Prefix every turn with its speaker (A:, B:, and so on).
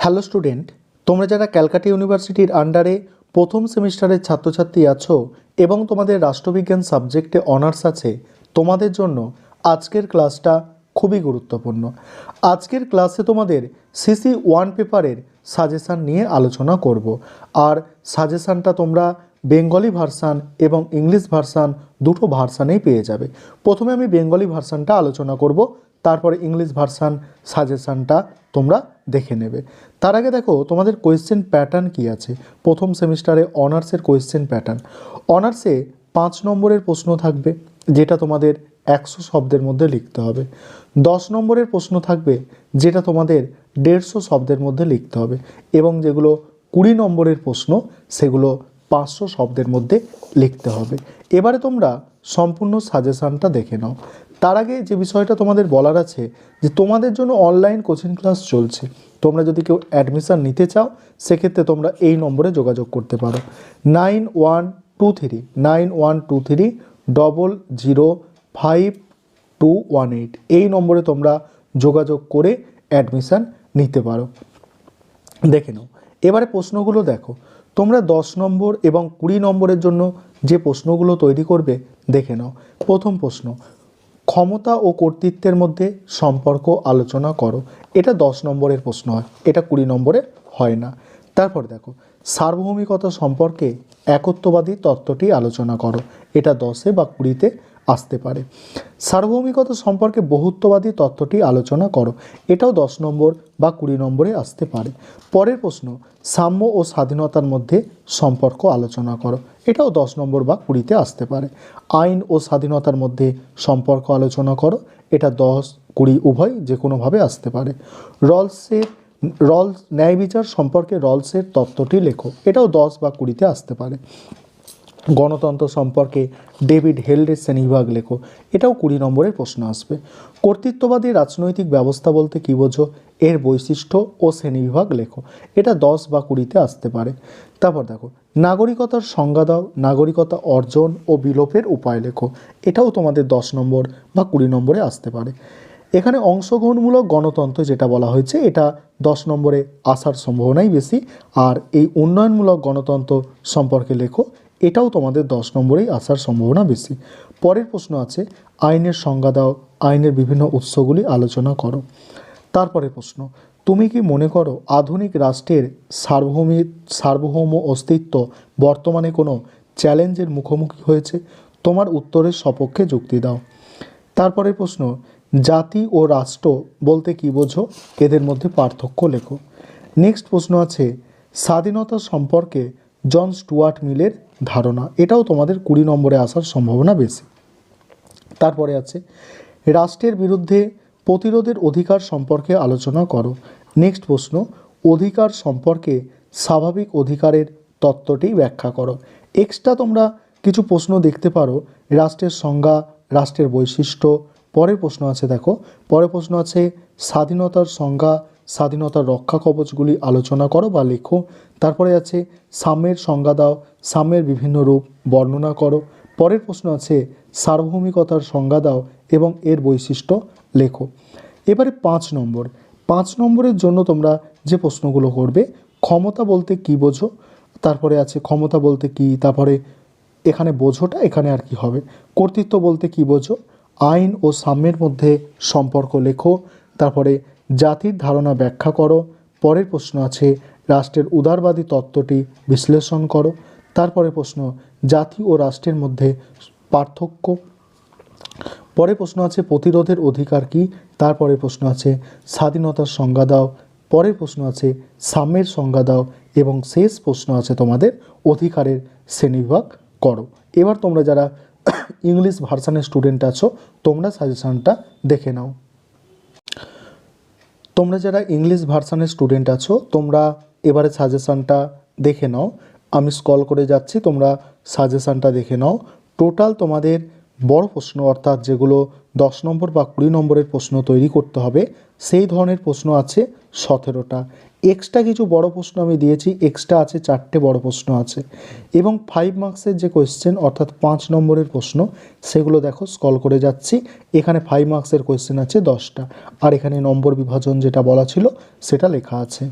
A: Hello student, তোমরা যারা ক্যালকাটা ইউনিভার্সিটির আন্ডারে প্রথম সেমিস্টারের ছাত্রছাত্রী আছো এবং তোমাদের রাষ্ট্রবিজ্ঞান সাবজেক্টে অনার্স আছে, তোমাদের জন্য আজকের ক্লাসটা খুবই গুরুত্বপূর্ণ। আজকের ক্লাসে তোমাদের সিসি 1 পেপারের সাজেশান নিয়ে আলোচনা করব। আর সাজেশানটা তোমরা বেঙ্গলি ভার্সান এবং ইংলিশ ভার্সান দুটো ভার্সানেই পেয়ে যাবে। প্রথমে আমি বেঙ্গলি ভার্সানটা আলোচনা করব, তারপরে ইংলিশ ভার্সান সাজেশানটা তোমরা দেখে নেবে। তার আগে দেখো তোমাদের কোয়েশ্চেন প্যাটার্ন কি আছে। প্রথম সেমিস্টারে অনার্সের কোয়েশ্চেন প্যাটার্ন, অনার্সে 5 নম্বরের প্রশ্ন থাকবে যেটা তোমাদের 100 শব্দের মধ্যে লিখতে হবে। 10 নম্বরের প্রশ্ন থাকবে যেটা তোমাদের 150 শব্দের মধ্যে লিখতে হবে, এবং যেগুলো 20 নম্বরের প্রশ্ন সেগুলো 500 শব্দের মধ্যে লিখতে হবে। এবারে তোমরা সম্পূর্ণ সাজেশানটা দেখে নাও। তার আগে যে বিষয়টা তোমাদের বলার আছে যে তোমাদের জন্য অনলাইন কোচিং ক্লাস চলছে। তোমরা যদি কেউ অ্যাডমিশান নিতে চাও সেক্ষেত্রে তোমরা এই নম্বরে যোগাযোগ করতে পারো 9123 এই নম্বরে তোমরা যোগাযোগ করে অ্যাডমিশান নিতে পারো। দেখে নাও এবারে প্রশ্নগুলো দেখো। তোমরা 10 নম্বর এবং 20 নম্বরের জন্য যে প্রশ্নগুলো তৈরি করবে দেখে নাও। প্রথম প্রশ্ন, ক্ষমতা ও কর্তৃত্বের মধ্যে সম্পর্ক আলোচনা করো। এটা 10 নম্বরের প্রশ্ন হয়, এটা 20 নম্বরে হয় না। তারপর দেখো, সার্বভৌমিকতা সম্পর্কে একত্ববাদী তত্ত্বটি আলোচনা করো। এটা 10-এ বা 20-তে আসতে পারে। সার্বভৌমিকতা সম্পর্কে বহুত্ববাদী তত্ত্বটি আলোচনা করো। এটাও 10 নম্বর বা 20 নম্বরে আসতে পারে। পরের প্রশ্ন, সাম্য ও স্বাধীনতার মধ্যে সম্পর্ক আলোচনা করো। এটাও 10 নম্বর বা 20-তে আসতে পারে। আইন ও স্বাধীনতার মধ্যে সম্পর্ক আলোচনা করো। এটা 10, 20 উভয় যে কোনোভাবে আসতে পারে। রলস ন্যায় বিচার সম্পর্কে রলসের তত্ত্বটি লেখো। এটাও 10 বা 20-তে আসতে পারে। গণতন্ত্র সম্পর্কে ডেভিড হেল্ডের শ্রেণীবিভাগ লেখো। এটাও 20 নম্বরের প্রশ্ন আসবে। কর্তৃত্ববাদী রাজনৈতিক ব্যবস্থা বলতে কী বোঝো, এর বৈশিষ্ট্য ও শ্রেণীবিভাগ লেখো। এটা 10 বা 20-তে আসতে পারে। তারপর দেখো, নাগরিকতার সংজ্ঞা দাও, নাগরিকতা অর্জন ও বিলোপের উপায় লেখো। এটাও তোমাদের 10 নম্বর বা 20 নম্বরে আসতে পারে। এখানে অংশগ্রহণমূলক গণতন্ত্র যেটা বলা হয়েছে এটা 10 নম্বরে আসার সম্ভাবনাই বেশি। আর এই উন্নয়নমূলক গণতন্ত্র সম্পর্কে লেখো। এটাও তোমাদের 10 নম্বরেই আসার সম্ভাবনা বেশি। পরের প্রশ্ন আছে, আইনের সংজ্ঞা দাও, আইনের বিভিন্ন উৎসগুলি আলোচনা করো। তারপরে প্রশ্ন, তুমি কি মনে করো আধুনিক রাষ্ট্রের সার্বভৌম অস্তিত্ব বর্তমানে কোনো চ্যালেঞ্জের মুখোমুখি হয়েছে? তোমার উত্তরের সপক্ষে যুক্তি দাও। তারপরে প্রশ্ন, জাতি ও রাষ্ট্র বলতে কী বোঝো, এদের মধ্যে পার্থক্য লেখো। নেক্সট প্রশ্ন আছে, স্বাধীনতা সম্পর্কে জন স্টুয়ার্ট মিলের ধারণা। এটাও তোমাদের 20 নম্বরে আসার সম্ভাবনা বেশি। তারপরে আছে, রাষ্ট্রের বিরুদ্ধে প্রতিরোধের অধিকার সম্পর্কে আলোচনা করো। নেক্সট প্রশ্ন, অধিকার সম্পর্কে স্বাভাবিক অধিকারের তত্ত্বটি ব্যাখ্যা করো। এক্সট্রা তোমরা কিছু প্রশ্ন দেখতে পারো, রাষ্ট্রের সংজ্ঞা, রাষ্ট্রের বৈশিষ্ট্য। পরের প্রশ্ন আছে দেখো, পরের প্রশ্ন আছে, স্বাধীনতার সংজ্ঞা, স্বাধীনতার রক্ষা কবচগুলি আলোচনা করো বা লেখো। তারপরে আছে, সাম্যের সংজ্ঞা দাও, সাম্যের বিভিন্ন রূপ বর্ণনা করো। পরের প্রশ্ন আছে, সার্বভৌমিকতার সংজ্ঞা দাও এবং এর বৈশিষ্ট্য লেখো। এবারে 5 নম্বর, 5 নম্বরের জন্য তোমরা যে প্রশ্নগুলো করবে, ক্ষমতা বলতে কী বোঝো। তারপরে আছে ক্ষমতা বলতে কী, তারপরে এখানে বোঝোটা এখানে আর কি হবে। কর্তৃত্ব বলতে কী বোঝো, আইন ও সাম্যের মধ্যে সম্পর্ক লেখো। তারপরে জাতির ধারণা ব্যাখ্যা করো। পরের প্রশ্ন আছে, রাষ্ট্রের উদারবাদী তত্ত্বটি বিশ্লেষণ করো। তারপরে প্রশ্ন, জাতি ও রাষ্ট্রের মধ্যে পার্থক্য। পরে প্রশ্ন আছে, প্রতিরোধের অধিকার কী। তারপরে প্রশ্ন আছে, স্বাধীনতার সংজ্ঞা দাও। পরের প্রশ্ন আছে, সাম্যের সংজ্ঞা দাও এবং শেষ প্রশ্ন আছে তোমাদের, অধিকারের শ্রেণীবিভাগ করো। এবার তোমরা যারা ইংলিশ ভার্সানের স্টুডেন্ট আছো তোমরা সাজেশানটা দেখে নাও। তোমরা যারা ইংলিশ ভার্সানের স্টুডেন্ট আছো তোমরা এবারে সাজেশানটা দেখে নাও। আমি স্ক্রল করে যাচ্ছি, তোমরা সাজেশানটা দেখে নাও। টোটাল তোমাদের বড় প্রশ্ন, অর্থাৎ যেগুলো 10 নম্বর বা 20 নম্বরের প্রশ্ন তৈরি করতে হবে সেই ধরনের প্রশ্ন আছে 17টা। এক্সট্রা কিছু বড় প্রশ্ন আমি দিয়েছি, এক্সট্রা আছে 4টে বড় প্রশ্ন আছে। এবং 5 মার্কসের যে কোয়েশ্চেন অর্থাৎ 5 নম্বরের প্রশ্ন সেগুলো দেখো স্ক্রল করে যাচ্ছি। এখানে 5 মার্কসের কোয়েশ্চেন আছে 10টা, আর এখানে নম্বর বিভাজন যেটা বলা ছিল সেটা লেখা আছে।